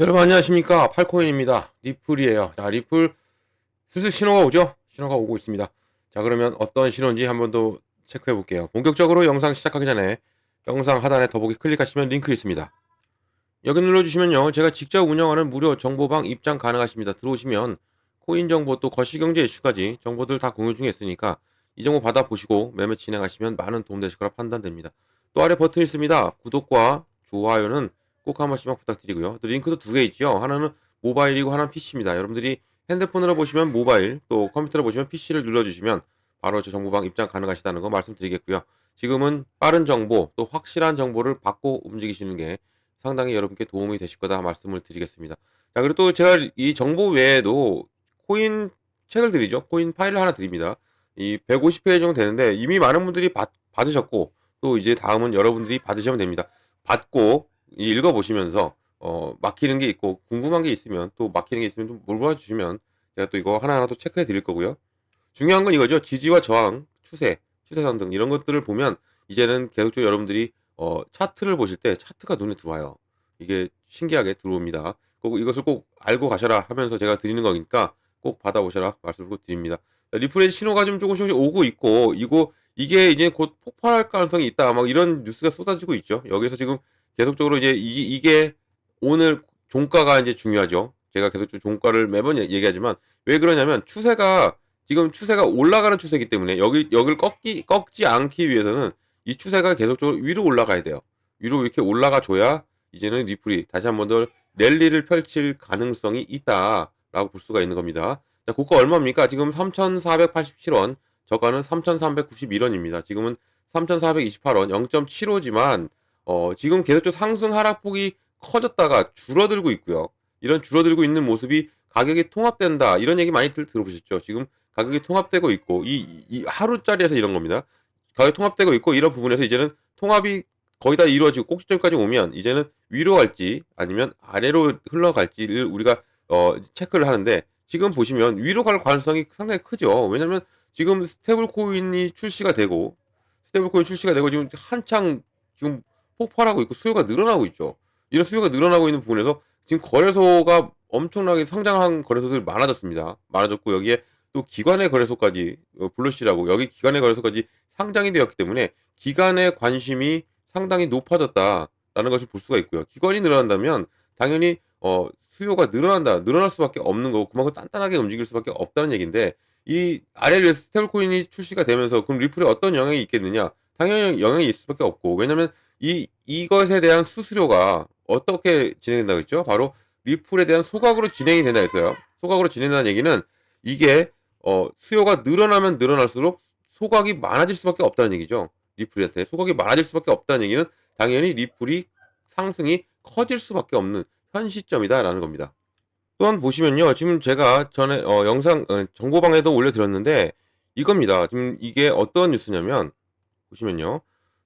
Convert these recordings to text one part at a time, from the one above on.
여러분 안녕하십니까, 팔코인입니다. 리플이에요. 자, 리플 슬슬 신호가 오죠? 신호가 오고 있습니다. 자, 그러면 어떤 신호인지 한번 더 체크해 볼게요. 본격적으로 영상 시작하기 전에 영상 하단에 더보기 클릭하시면 링크 있습니다. 여기 눌러주시면요, 제가 직접 운영하는 무료 정보방 입장 가능하십니다. 들어오시면 코인 정보 또 거시경제 이슈까지 정보들 다 공유 중에 있으니까 이 정보 받아보시고 매매 진행하시면 많은 도움 되실 거라 판단됩니다. 또 아래 버튼 있습니다. 구독과 좋아요는 꼭 한 번씩만 부탁드리고요. 또 링크도 두 개 있죠. 하나는 모바일이고 하나는 PC입니다. 여러분들이 핸드폰으로 보시면 모바일, 또 컴퓨터로 보시면 PC를 눌러주시면 바로 저 정보방 입장 가능하시다는 거 말씀드리겠고요. 지금은 빠른 정보, 또 확실한 정보를 받고 움직이시는 게 상당히 여러분께 도움이 되실 거다 말씀을 드리겠습니다. 자, 그리고 또 제가 이 정보 외에도 코인 책을 드리죠. 코인 파일을 하나 드립니다. 이 150페이지 정도 되는데 이미 많은 분들이 받으셨고, 또 이제 다음은 여러분들이 받으시면 됩니다. 받고 읽어보시면서 막히는 게 있고 궁금한 게 있으면, 또 막히는 게 있으면 좀 물어봐 주시면 제가 또 이거 하나하나 또 체크해 드릴 거고요. 중요한 건 이거죠. 지지와 저항, 추세선 등 이런 것들을 보면 이제는 계속적으로 여러분들이 차트를 보실 때 차트가 눈에 들어와요. 이게 신기하게 들어옵니다. 꼭 이것을 꼭 알고 가셔라 하면서 제가 드리는 거니까 꼭 받아보셔라 말씀을 드립니다. 리플의 신호가 좀 조금씩 오고 있고, 이게 이제 곧 폭발할 가능성이 있다, 막 이런 뉴스가 쏟아지고 있죠. 여기서 지금 계속적으로 이제 이게 오늘 종가가 이제 중요하죠. 제가 계속 종가를 매번 얘기하지만 왜 그러냐면 지금 추세가 올라가는 추세이기 때문에 여길 꺾지 않기 위해서는 이 추세가 계속적으로 위로 올라가야 돼요. 위로 이렇게 올라가 줘야 이제는 리플이 다시 한 번 더 랠리를 펼칠 가능성이 있다라고 볼 수가 있는 겁니다. 자, 고가 얼마입니까? 지금 3,487원, 저가는 3,391원입니다. 지금은 3,428원, 0.75지만 지금 계속적으로 상승 하락폭이 커졌다가 줄어들고 있고요. 이런 줄어들고 있는 모습이 가격이 통합된다, 이런 얘기 많이 들어보셨죠? 지금 가격이 통합되고 있고, 이 하루짜리에서 이런 겁니다. 가격이 통합되고 있고, 이런 부분에서 이제는 통합이 거의 다 이루어지고 꼭지점까지 오면 이제는 위로 갈지 아니면 아래로 흘러갈지를 우리가 체크를 하는데, 지금 보시면 위로 갈 가능성이 상당히 크죠. 왜냐면 지금 스테이블 코인 출시가 되고 지금 한창 지금 폭발하고 있고 수요가 늘어나고 있죠. 이런 수요가 늘어나고 있는 부분에서 지금 거래소가 엄청나게 성장한 거래소들이 많아졌습니다. 많아졌고, 여기에 또 기관의 거래소까지 블루시라고, 여기 기관의 거래소까지 상장이 되었기 때문에 기관의 관심이 상당히 높아졌다라는 것을 볼 수가 있고요. 기관이 늘어난다면 당연히 수요가 늘어날 수밖에 없는 거고, 그만큼 단단하게 움직일 수밖에 없다는 얘기인데, 이 RLS 스테이블 코인이 출시가 되면서 그럼 리플에 어떤 영향이 있겠느냐? 당연히 영향이 있을 수밖에 없고, 왜냐면 이것에 대한 수수료가 어떻게 진행된다고 했죠? 바로 리플에 대한 소각으로 진행이 된다 했어요. 소각으로 진행된다는 얘기는 이게 수요가 늘어나면 늘어날수록 소각이 많아질 수밖에 없다는 얘기죠. 리플한테 소각이 많아질 수밖에 없다는 얘기는 당연히 리플이 상승이 커질 수밖에 없는 현 시점이다라는 겁니다. 또한 보시면요, 지금 제가 전에 영상 정보방에도 올려드렸는데 이겁니다. 지금 이게 어떤 뉴스냐면, 보시면요,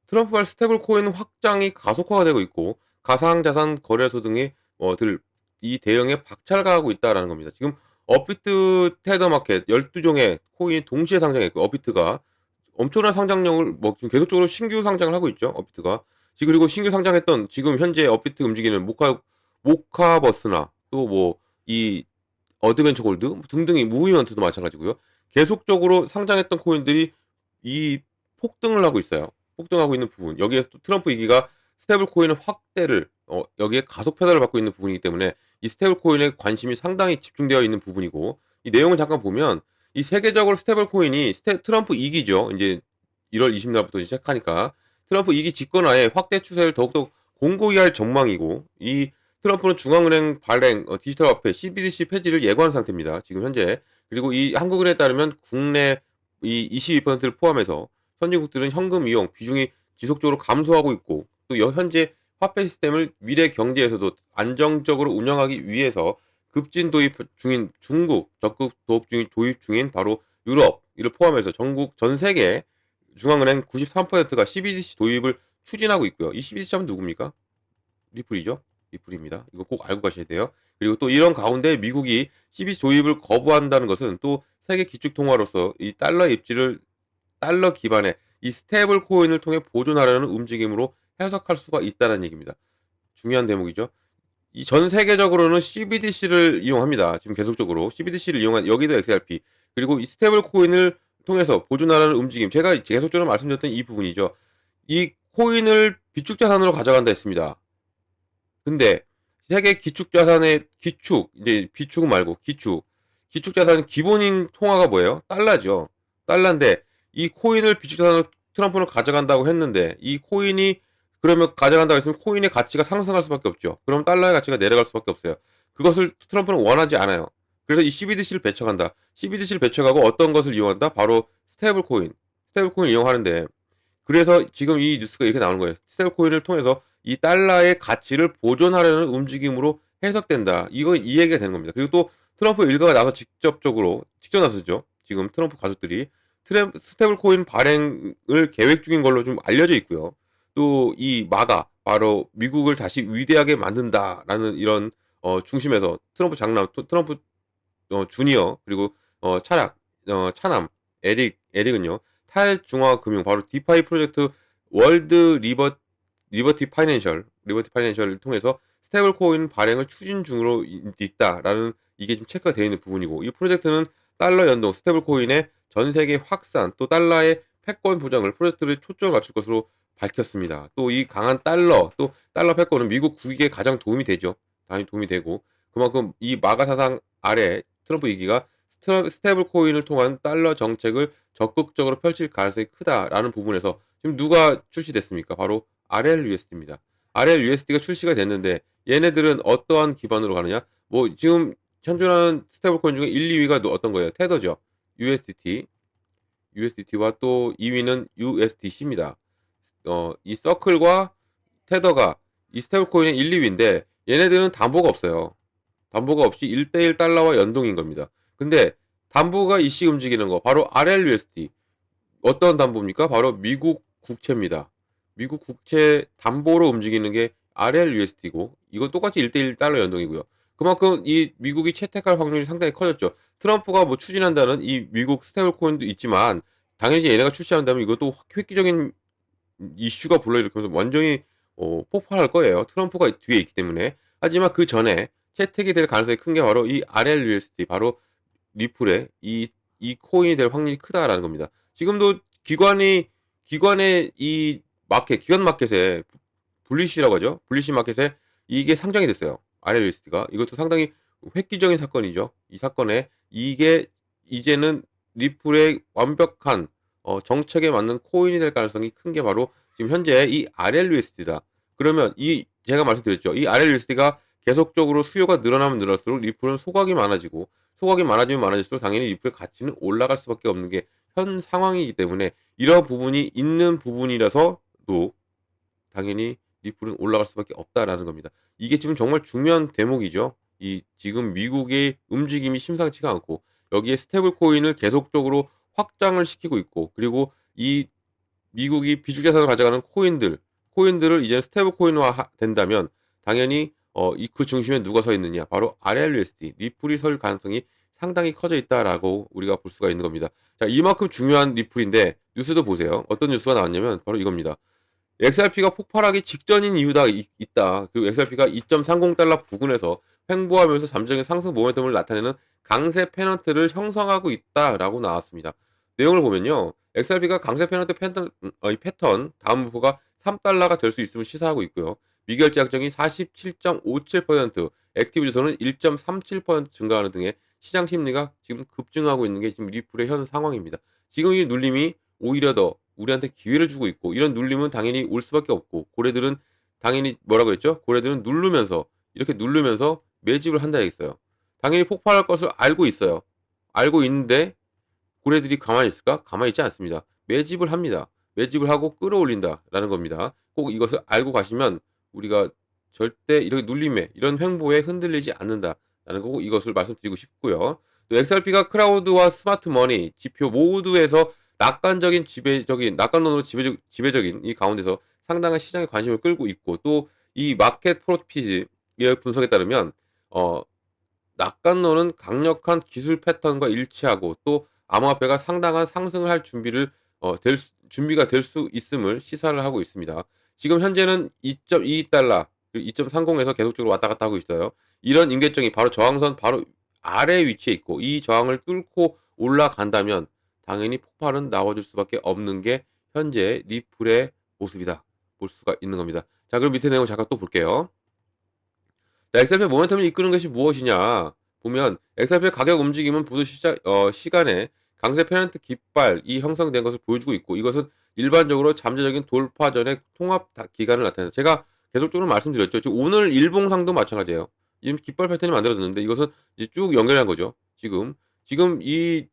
트럼프발 스테이블 코인 확장이 가속화가 되고 있고 가상자산 거래소 등의 이 대응에 박차를 가하고 있다라는 겁니다. 지금 업비트 테더마켓 12종의 코인이 동시에 상장했고, 업비트가 엄청난 상장력을 지금 계속적으로 신규 상장을 하고 있죠. 업비트가 지금, 그리고 신규 상장했던 지금 현재 업비트 움직이는 모카버스나 또 뭐 이 어드벤처 골드 등등의 무브먼트도 마찬가지고요. 계속적으로 상장했던 코인들이 이 폭등을 하고 있어요. 폭등하고 있는 부분. 여기에서 또 트럼프 이기가 스테이블 코인의 확대를 여기에 가속 페달을 받고 있는 부분이기 때문에 이 스테이블 코인에 관심이 상당히 집중되어 있는 부분이고, 이 내용을 잠깐 보면 이 세계적으로 스테이블 코인이 트럼프 이기죠. 이제 1월 20일부터 시작하니까 트럼프 이기 집권하에 확대 추세를 더욱더 공고히 할 전망이고, 이 트럼프는 중앙은행 발행 디지털 화폐 CBDC 폐지를 예고한 상태입니다. 지금 현재. 그리고 이 한국은행에 따르면 국내 이 22%를 포함해서 선진국들은 현금 이용 비중이 지속적으로 감소하고 있고, 또 현재 화폐 시스템을 미래 경제에서도 안정적으로 운영하기 위해서 급진 도입 중인 중국, 적극 도입 중인 바로 유럽, 이를 포함해서 전국 전 세계 중앙은행 93%가 CBDC 도입을 추진하고 있고요. 이 CBDC 하면 누굽니까? 리플이죠. 리플입니다. 이거 꼭 알고 가셔야 돼요. 그리고 또 이런 가운데 미국이 CBDC 도입을 거부한다는 것은 또 세계 기축 통화로서 이 달러 기반의 이 스테이블 코인을 통해 보존하려는 움직임으로 해석할 수가 있다는 얘기입니다. 중요한 대목이죠. 이 전 세계적으로는 CBDC를 이용합니다. 지금 계속적으로 CBDC를 이용한 여기도 XRP 그리고 이 스테이블 코인을 통해서 보존하라는 움직임 제가 계속적으로 말씀드렸던 이 부분이죠. 이 코인을 비축 자산으로 가져간다 했습니다. 근데 세계 기축 자산의 기축 이제 비축 말고 기축 자산 기본인 통화가 뭐예요? 달러죠. 달러인데 이 코인을 비축 자산으로 트럼프는 가져간다고 했는데 이 코인이 그러면 가져간다고 했으면 코인의 가치가 상승할 수밖에 없죠. 그럼 달러의 가치가 내려갈 수밖에 없어요. 그것을 트럼프는 원하지 않아요. 그래서 이 CBDC를 배척한다. CBDC를 배척하고 어떤 것을 이용한다? 바로 스테이블 코인. 스테이블 코인을 이용하는데 그래서 지금 이 뉴스가 이렇게 나오는 거예요. 스테이블 코인을 통해서 이 달러의 가치를 보존하려는 움직임으로 해석된다. 이거 이 얘기가 되는 겁니다. 그리고 또 트럼프 일가가 나서 직접 나서죠. 지금 트럼프 가족들이 스테이블 코인 발행을 계획 중인 걸로 좀 알려져 있고요. 또 이 마가 바로 미국을 다시 위대하게 만든다라는 이런 중심에서 트럼프 장남 트럼프 주니어 그리고 차남 에릭은요 탈중앙금융 바로 디파이 프로젝트 월드 리버티 파이낸셜을 통해서 스테이블 코인 발행을 추진 중으로 있다라는 이게 좀 체크가 되어 있는 부분이고 이 프로젝트는 달러 연동 스테이블 코인의 전 세계 확산 또 달러의 패권 보장을 프로젝트를 초점을 맞출 것으로 밝혔습니다. 또 이 강한 또 달러 패권은 미국 국익에 가장 도움이 되죠. 당연히 도움이 되고 그만큼 이 마가 사상 아래 트럼프 이기가 스테이블 코인을 통한 달러 정책을 적극적으로 펼칠 가능성이 크다라는 부분에서 지금 누가 출시됐습니까? 바로 RLUSD입니다. RLUSD가 출시가 됐는데 얘네들은 어떠한 기반으로 가느냐? 뭐 지금 현존하는 스테이블 코인 중에 1, 2위가 어떤 거예요? 테더죠. USDT와 또 2위는 USDC입니다. 이 서클과 테더가 이 스테이블 코인의 1, 2위인데 얘네들은 담보가 없어요. 담보가 없이 1대1 달러와 연동인 겁니다. 근데 담보가 이씨 움직이는 거 바로 RLUSD 어떤 담보입니까? 바로 미국 국채입니다. 미국 국채 담보로 움직이는 게 RLUSD고 이거 똑같이 1대1 달러 연동이고요. 그만큼 이 미국이 채택할 확률이 상당히 커졌죠. 트럼프가 뭐 추진한다는 이 미국 스테이블 코인도 있지만 당연히 얘네가 출시한다면 이것도 획기적인 이슈가 불러일으키면서 완전히 폭발할 거예요. 트럼프가 뒤에 있기 때문에. 하지만 그 전에 채택이 될 가능성이 큰 게 바로 이 RLUSD 바로 리플의 이 코인이 될 확률이 크다라는 겁니다. 지금도 기관의 이 기관 마켓에 블리시라고 하죠. 블리시 마켓에 이게 상장이 됐어요. RLUSD가 이것도 상당히 획기적인 사건이죠. 이 사건에 이게 이제는 리플의 완벽한 정책에 맞는 코인이 될 가능성이 큰 게 바로 지금 현재 이 RLUSD다. 그러면 이 제가 말씀드렸죠. 이 RLUSD가 계속적으로 수요가 늘어나면 늘어날수록 리플은 소각이 많아지면 많아질수록 당연히 리플의 가치는 올라갈 수밖에 없는 게 현 상황이기 때문에 이런 부분이 있는 부분이라서도 당연히 리플은 올라갈 수밖에 없다라는 겁니다. 이게 지금 정말 중요한 대목이죠. 이 지금 미국의 움직임이 심상치가 않고 여기에 스테이블 코인을 계속적으로 확장을 시키고 있고 그리고 이 미국이 비주자산을 가져가는 코인들을 이제 스테이블 코인화 된다면 당연히 그 중심에 누가 서 있느냐 바로 RLUSD 리플이 설 가능성이 상당히 커져 있다라고 우리가 볼 수가 있는 겁니다. 자 이만큼 중요한 리플인데 뉴스도 보세요. 어떤 뉴스가 나왔냐면 바로 이겁니다. XRP가 폭발하기 직전인 이유가 있다. 그리고 XRP가 2.30달러 부근에서 횡보하면서 잠정의 상승 모멘텀을 나타내는 강세 페넌트를 형성하고 있다라고 나왔습니다. 내용을 보면요. XRP가 강세 페넌트 패턴 다음 목표가 3달러가 될 수 있음을 시사하고 있고요. 미결제 약정이 47.57%, 액티브 주소는 1.37% 증가하는 등의 시장 심리가 지금 급증하고 있는 게 지금 리플의 현 상황입니다. 지금 이 눌림이 오히려 더 우리한테 기회를 주고 있고 이런 눌림은 당연히 올 수밖에 없고 고래들은 당연히 뭐라고 했죠? 고래들은 이렇게 누르면서 매집을 한다 했어요. 당연히 폭발할 것을 알고 있어요. 알고 있는데 고래들이 가만히 있을까? 가만히 있지 않습니다. 매집을 합니다. 매집을 하고 끌어올린다라는 겁니다. 꼭 이것을 알고 가시면 우리가 절대 이런 눌림에 이런 횡보에 흔들리지 않는다라는 거고 이것을 말씀드리고 싶고요. 또 XRP가 크라우드와 스마트 머니 지표 모두에서 낙관론으로 지배적인 이 가운데서 상당한 시장의 관심을 끌고 있고 또 이 마켓 프로피즈의 분석에 따르면 낙관론은 강력한 기술 패턴과 일치하고 또 암호화폐가 상당한 상승을 할 준비가 될 수 있음을 시사를 하고 있습니다. 지금 현재는 2.22달러 그리고 2.30에서 계속적으로 왔다 갔다 하고 있어요. 이런 임계점이 바로 저항선 바로 아래 위치에 있고 이 저항을 뚫고 올라간다면 당연히 폭발은 나와줄 수밖에 없는 게 현재 리플의 모습이다. 볼 수가 있는 겁니다. 자, 그럼 밑에 내용 잠깐 또 볼게요. 자, XRP 모멘텀을 이끄는 것이 무엇이냐? 보면 XRP의 가격 움직임은 보도 시간에 강세 페넌트 깃발이 형성된 것을 보여주고 있고 이것은 일반적으로 잠재적인 돌파 전의 통합 기간을 나타낸다. 제가 계속적으로 말씀드렸죠. 지금 오늘 일봉상도 마찬가지예요. 지금 깃발 패턴이 만들어졌는데 이것은 이제 쭉 연결한 거죠. 지금 이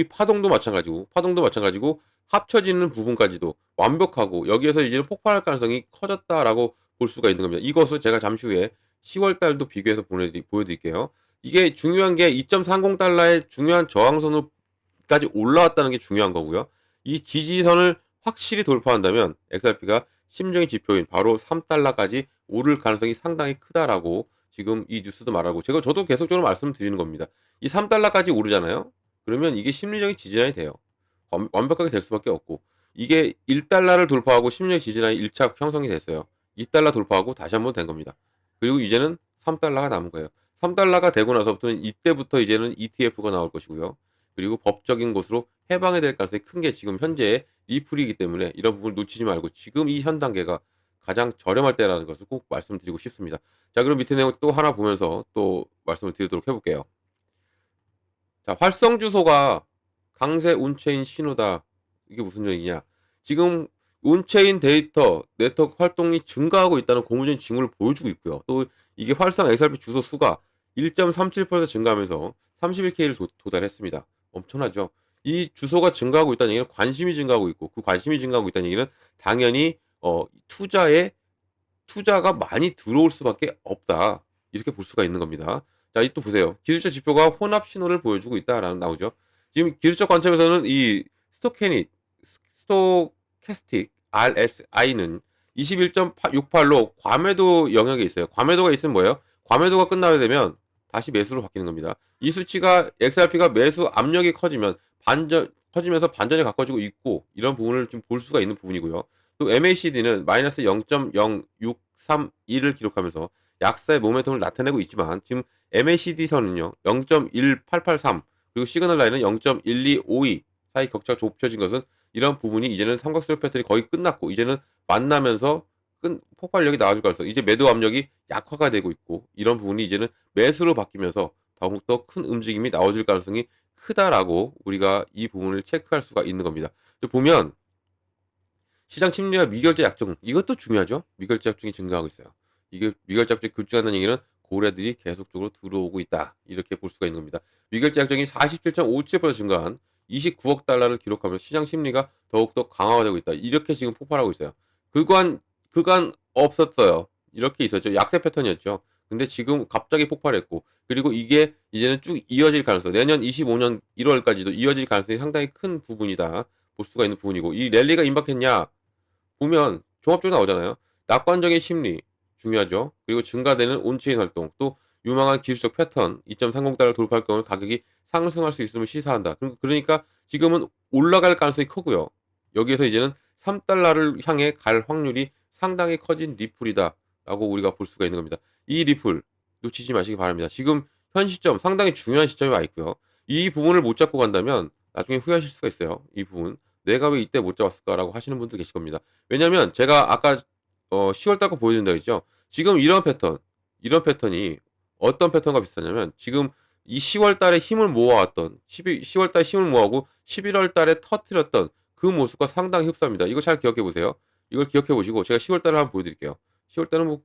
파동도 마찬가지고 합쳐지는 부분까지도 완벽하고 여기에서 이제는 폭발할 가능성이 커졌다라고 볼 수가 있는 겁니다. 이것을 제가 잠시 후에 10월 달도 비교해서 보여드릴게요. 이게 중요한 게 2.30달러의 중요한 저항선까지 올라왔다는 게 중요한 거고요. 이 지지선을 확실히 돌파한다면 XRP가 심정의 지표인 바로 3달러까지 오를 가능성이 상당히 크다라고 지금 이 뉴스도 말하고 저도 계속적으로 말씀드리는 겁니다. 이 3달러까지 오르잖아요. 그러면 이게 심리적인 지지라인이 돼요. 완벽하게 될 수밖에 없고 이게 1달러를 돌파하고 심리적 지지라인이 1차 형성이 됐어요. 2달러 돌파하고 다시 한번 된 겁니다. 그리고 이제는 3달러가 남은 거예요. 3달러가 되고 나서부터는 이때부터 이제는 ETF가 나올 것이고요. 그리고 법적인 곳으로 해방이 될 가능성이 큰 게 지금 현재 리플이기 때문에 이런 부분을 놓치지 말고 지금 이 현 단계가 가장 저렴할 때라는 것을 꼭 말씀드리고 싶습니다. 자, 그럼 밑에 내용 또 하나 보면서 또 말씀을 드리도록 해볼게요. 자, 활성 주소가 강세 온체인 신호다. 이게 무슨 얘기냐? 지금 온체인 데이터 네트워크 활동이 증가하고 있다는 고무적인 징후를 보여주고 있고요. 또 이게 활성 XRP 주소 수가 1.37% 증가하면서 31K를 도달했습니다. 엄청나죠? 이 주소가 증가하고 있다는 얘기는 관심이 증가하고 있고 그 관심이 증가하고 있다는 얘기는 당연히 투자가 많이 들어올 수밖에 없다. 이렇게 볼 수가 있는 겁니다. 자, 이 또 보세요. 기술적 지표가 혼합 신호를 보여주고 있다라는 나오죠. 지금 기술적 관점에서는 이 스토캐스틱 RSI는 21.68로 과매도 영역에 있어요. 과매도가 있으면 뭐예요? 과매도가 끝나게 되면 다시 매수로 바뀌는 겁니다. 이 수치가 XRP가 매수 압력이 커지면서 반전에 가까워지고 있고 이런 부분을 좀 볼 수가 있는 부분이고요. 또 MACD는 마이너스 0.0632를 기록하면서 약세의 모멘텀을 나타내고 있지만 지금 MACD 선은요 0.1883 그리고 시그널 라인은 0.1252 사이 격차가 좁혀진 것은 이런 부분이 이제는 삼각수렴 패턴이 거의 끝났고 이제는 만나면서 폭발력이 나와줄 가능성 이제 매도 압력이 약화가 되고 있고 이런 부분이 이제는 매수로 바뀌면서 더욱더 큰 움직임이 나와줄 가능성이 크다라고 우리가 이 부분을 체크할 수가 있는 겁니다. 보면 시장 침리와 미결제 약정 이것도 중요하죠. 미결제 약정이 증가하고 있어요. 이게 미결제 약정이 급증한다는 얘기는 고래들이 계속적으로 들어오고 있다. 이렇게 볼 수가 있는 겁니다. 미결제 약정이 47.57% 증가한 29억 달러를 기록하면서 시장 심리가 더욱더 강화가 되고 있다. 이렇게 지금 폭발하고 있어요. 그간 없었어요. 이렇게 있었죠. 약세 패턴이었죠. 근데 지금 갑자기 폭발했고 그리고 이게 이제는 쭉 이어질 가능성 내년 25년 1월까지도 이어질 가능성이 상당히 큰 부분이다. 볼 수가 있는 부분이고 이 랠리가 임박했냐 보면 종합적으로 나오잖아요. 낙관적인 심리 중요하죠. 그리고 증가되는 온체인 활동 또 유망한 기술적 패턴 2.30달러 돌파할 경우 가격이 상승할 수 있음을 시사한다. 그러니까 지금은 올라갈 가능성이 크고요. 여기에서 이제는 3달러를 향해 갈 확률이 상당히 커진 리플이다라고 우리가 볼 수가 있는 겁니다. 이 리플 놓치지 마시기 바랍니다. 지금 현 시점 상당히 중요한 시점에 와 있고요. 이 부분을 못 잡고 간다면 나중에 후회하실 수가 있어요. 이 부분. 내가 왜 이때 못 잡았을까라고 하시는 분도 계실 겁니다. 왜냐면 제가 아까 10월 달 거 보여준다 했죠. 지금 이런 패턴이 어떤 패턴과 비슷하냐면 지금 이 10월 달에 힘을 모아왔던 10월 달에 힘을 모아고 11월 달에 터트렸던 그 모습과 상당히 흡사합니다. 이거 잘 기억해 보세요. 이걸 기억해 보시고 제가 10월 달을 한번 보여드릴게요. 10월 달은 뭐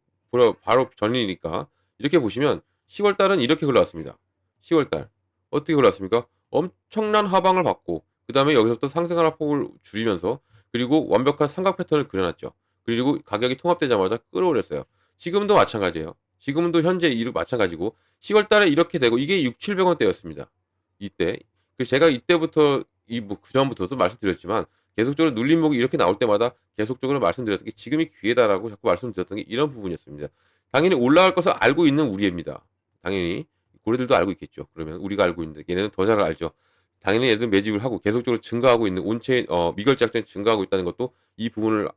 바로 전이니까 이렇게 보시면 10월 달은 이렇게 흘러왔습니다. 10월 달 어떻게 흘러왔습니까? 엄청난 하방을 받고 그 다음에 여기서부터 상승 하락폭을 줄이면서 그리고 완벽한 삼각 패턴을 그려놨죠. 그리고 가격이 통합되자마자 끌어올렸어요. 지금도 마찬가지예요. 지금도 현재 마찬가지고 10월 달에 이렇게 되고 이게 6, 700원대였습니다. 이때. 그래서 제가 이때부터 그 전부터도 말씀드렸지만 계속적으로 눌림목이 이렇게 나올 때마다 계속적으로 말씀드렸던 게 지금이 기회다라고 자꾸 말씀드렸던 게 이런 부분이었습니다. 당연히 올라갈 것을 알고 있는 우리입니다. 당연히 고래들도 알고 있겠죠. 그러면 우리가 알고 있는데 얘네는 더 잘 알죠. 당연히 얘들 매집을 하고 계속적으로 증가하고 있는 미결제 약정이 증가하고 있다는 것도 이 부분을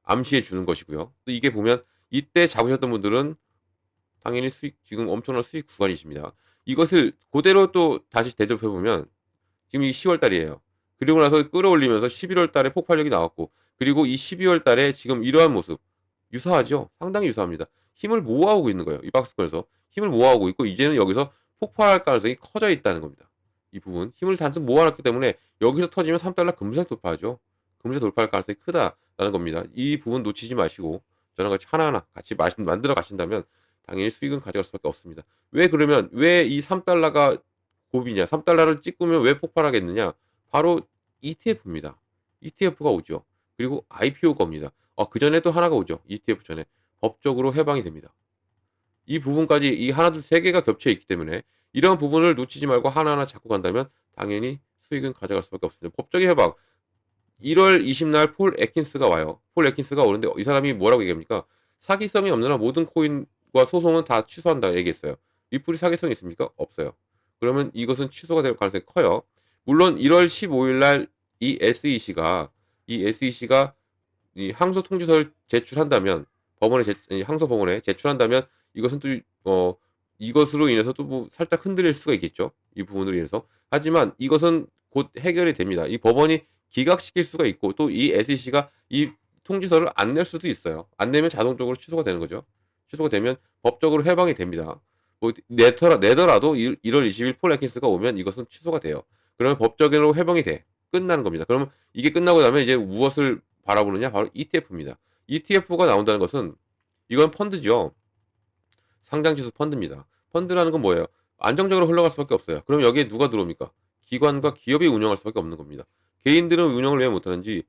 암시해 주는 것이고요. 또 이게 보면 이때 잡으셨던 분들은 당연히 수익 지금 엄청난 수익 구간이십니다. 이것을 그대로 또 다시 대접해 보면 지금 이 10월 달이에요. 그리고 나서 끌어올리면서 11월 달에 폭발력이 나왔고 그리고 이 12월 달에 지금 이러한 모습 유사하죠? 상당히 유사합니다. 힘을 모아오고 있는 거예요. 이 박스권에서 힘을 모아오고 있고 이제는 여기서 폭발할 가능성이 커져 있다는 겁니다. 이 부분 힘을 단순 모아놨기 때문에 여기서 터지면 3달러 금세 돌파하죠. 금세 돌파할 가능성이 크다라는 겁니다. 이 부분 놓치지 마시고 저랑 같이 하나하나 같이 만들어 가신다면 당연히 수익은 가져갈 수밖에 없습니다. 왜 그러면 왜 이 3달러가 고비냐? 3달러를 찍으면 왜 폭발하겠느냐? 바로 ETF입니다. ETF가 오죠. 그리고 IPO가 옵니다. 그전에 또 하나가 오죠. ETF 전에. 법적으로 해방이 됩니다. 이 부분까지 이 하나 둘 세 개가 겹쳐 있기 때문에 이런 부분을 놓치지 말고 하나하나 잡고 간다면 당연히 수익은 가져갈 수밖에 없습니다. 법적인 해방. 1월 20날 폴 애킨스가 와요. 폴 애킨스가 오는데 이 사람이 뭐라고 얘기합니까? 사기성이 없는 한 모든 코인과 소송은 다 취소한다 얘기했어요. 리플이 사기성이 있습니까? 없어요. 그러면 이것은 취소가 될 가능성이 커요. 물론 1월 15일 날 이 SEC가 이 항소 통지서를 제출한다면 항소 법원에 제출한다면 이것은 또 이것으로 인해서 또 뭐 살짝 흔들릴 수가 있겠죠. 이 부분으로 인해서. 하지만 이것은 곧 해결이 됩니다. 이 법원이 기각시킬 수가 있고 또 이 SEC가 이 통지서를 안 낼 수도 있어요. 안 내면 자동적으로 취소가 되는 거죠. 취소가 되면 법적으로 해방이 됩니다. 뭐 내더라도 1월 20일 폴 애킨스가 오면 이것은 취소가 돼요. 그러면 법적으로 해방이 돼. 끝나는 겁니다. 그러면 이게 끝나고 나면 이제 무엇을 바라보느냐? 바로 ETF입니다. ETF가 나온다는 것은 이건 펀드죠. 상장지수 펀드입니다. 펀드라는 건 뭐예요? 안정적으로 흘러갈 수밖에 없어요. 그럼 여기에 누가 들어옵니까? 기관과 기업이 운영할 수밖에 없는 겁니다. 개인들은 운영을 왜 못하는지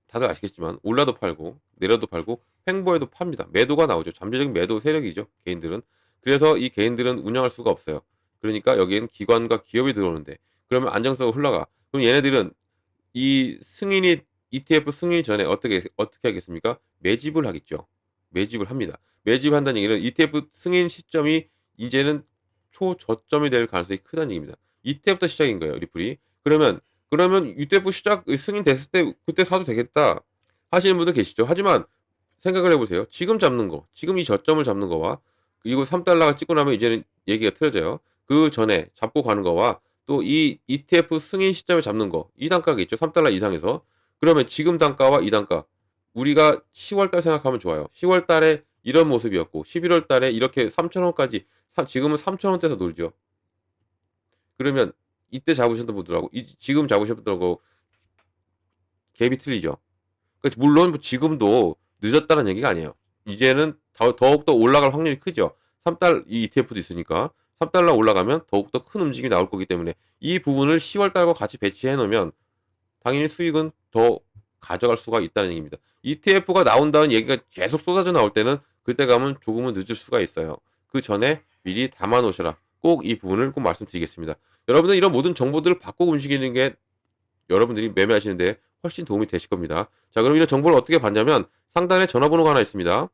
다들 아시겠지만 올라도 팔고 내려도 팔고 횡보해도 팝니다. 매도가 나오죠. 잠재적인 매도 세력이죠. 개인들은. 그래서 이 개인들은 운영할 수가 없어요. 그러니까 여기에는 기관과 기업이 들어오는데 그러면 안정성으로 흘러가. 그럼 얘네들은 이 승인이 ETF 승인이 전에 어떻게 하겠습니까? 매집을 하겠죠. 매집을 합니다. 매집한다는 얘기는 ETF 승인 시점이 이제는 초저점이 될 가능성이 크다는 얘기입니다. 이때부터 시작인 거예요, 리플이. 그러면 ETF 승인 됐을 때 그때 사도 되겠다 하시는 분들 계시죠. 하지만 생각을 해보세요. 지금 잡는 거, 지금 이 저점을 잡는 거와 그리고 3달러가 찍고 나면 이제는 얘기가 틀어져요. 그 전에 잡고 가는 거와 또 이 ETF 승인 시점에 잡는 거, 이 단가가 있죠. 3달러 이상에서. 그러면 지금 단가와 이 단가, 우리가 10월 달 생각하면 좋아요. 10월 달에 이런 모습이었고 11월 달에 이렇게 3,000원까지 지금은 3,000원대에서 놀죠. 그러면 이때 잡으셨던 분들하고 지금 잡으셨던 분들하고 갭이 틀리죠. 그러니까 물론 뭐 지금도 늦었다는 얘기가 아니에요. 이제는 더욱더 올라갈 확률이 크죠. 3달 이 ETF도 있으니까 3달러 올라가면 더욱더 큰 움직임이 나올 거기 때문에 이 부분을 10월 달과 같이 배치해 놓으면 당연히 수익은 더 가져갈 수가 있다는 얘기입니다. ETF가 나온다는 얘기가 계속 쏟아져 나올 때는 그때 가면 조금은 늦을 수가 있어요. 그 전에 미리 담아 놓으셔라. 꼭 이 부분을 꼭 말씀드리겠습니다. 여러분들 이런 모든 정보들을 받고 움직이는 게 여러분들이 매매하시는데 훨씬 도움이 되실 겁니다. 자, 그럼 이런 정보를 어떻게 받냐면 상단에 전화번호가 하나 있습니다.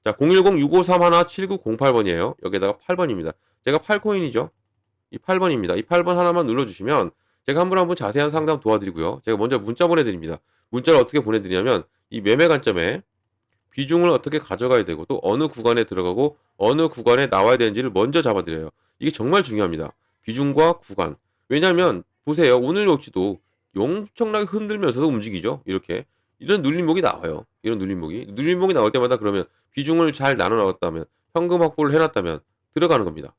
자, 010-6531-7908번이에요. 여기에다가 8번입니다. 제가 8코인이죠. 이 8번입니다. 이 8번 하나만 눌러주시면 제가 한 분 한 분 자세한 상담 도와드리고요. 제가 먼저 문자 보내드립니다. 문자를 어떻게 보내드리냐면 이 매매 관점에 비중을 어떻게 가져가야 되고 또 어느 구간에 들어가고 어느 구간에 나와야 되는지를 먼저 잡아드려요. 이게 정말 중요합니다. 비중과 구간. 왜냐하면 보세요. 오늘 역시도 엄청나게 흔들면서도 움직이죠. 이렇게. 이런 눌림목이 나와요. 이런 눌림목이 나올 때마다 그러면 비중을 잘 나눠 놨다면 현금 확보를 해놨다면 들어가는 겁니다.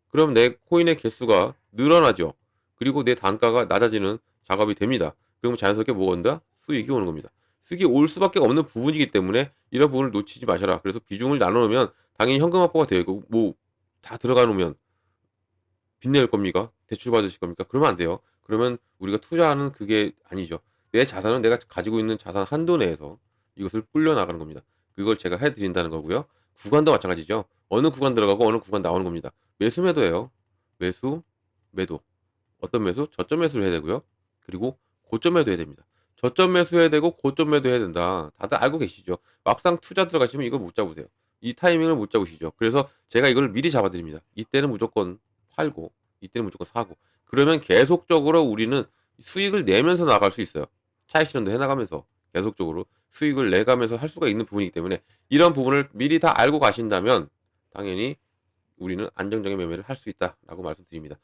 그럼 내 코인의 개수가 늘어나죠. 그리고 내 단가가 낮아지는 작업이 됩니다. 그러면 자연스럽게 뭐가 온다? 수익이 오는 겁니다. 수익이 올 수밖에 없는 부분이기 때문에 이런 부분을 놓치지 마셔라. 그래서 비중을 나눠놓으면 당연히 현금 확보가 되어 있고 뭐 다 들어가 놓으면 빚낼 겁니까? 대출 받으실 겁니까? 그러면 안 돼요. 그러면 우리가 투자하는 그게 아니죠. 내 자산은 내가 가지고 있는 자산 한도 내에서 이것을 불려 나가는 겁니다. 그걸 제가 해드린다는 거고요. 구간도 마찬가지죠. 어느 구간 들어가고 어느 구간 나오는 겁니다. 매수 매도예요. 매수 매도. 어떤 매수? 저점 매수를 해야 되고요. 그리고 고점 매도해야 됩니다. 저점 매수해야 되고 고점 매도해야 된다. 다들 알고 계시죠? 막상 투자 들어가시면 이걸 못 잡으세요. 이 타이밍을 못 잡으시죠. 그래서 제가 이걸 미리 잡아드립니다. 이때는 무조건 팔고 이때는 무조건 사고 그러면 계속적으로 우리는 수익을 내면서 나갈 수 있어요. 차익 실현도 해나가면서 계속적으로 수익을 내가면서 할 수가 있는 부분이기 때문에 이런 부분을 미리 다 알고 가신다면 당연히 우리는 안정적인 매매를 할 수 있다라고 말씀드립니다.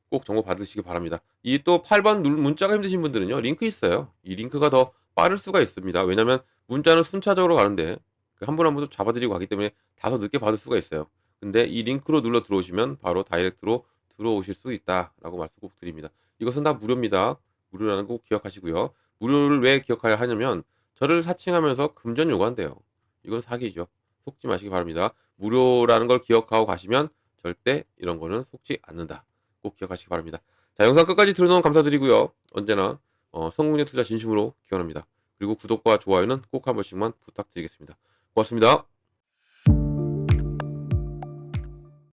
꼭 정보 받으시기 바랍니다. 이 또 8번 문자가 힘드신 분들은요. 링크 있어요. 이 링크가 더 빠를 수가 있습니다. 왜냐면 문자는 순차적으로 가는데 한 분 한 분도 잡아드리고 가기 때문에 다소 늦게 받을 수가 있어요. 근데 이 링크로 눌러 들어오시면 바로 다이렉트로 들어오실 수 있다라고 말씀 꼭 드립니다. 이것은 다 무료입니다. 무료라는 거 꼭 기억하시고요. 무료를 왜 기억해야 하냐면 저를 사칭하면서 금전 요구한대요. 이건 사기죠. 속지 마시기 바랍니다. 무료라는 걸 기억하고 가시면 절대 이런 거는 속지 않는다. 꼭 기억하시기 바랍니다. 자, 영상 끝까지 들어놓은 감사드리고요. 언제나 성공의 투자 진심으로 기원합니다. 그리고 구독과 좋아요는 꼭 한 번씩만 부탁드리겠습니다. 고맙습니다.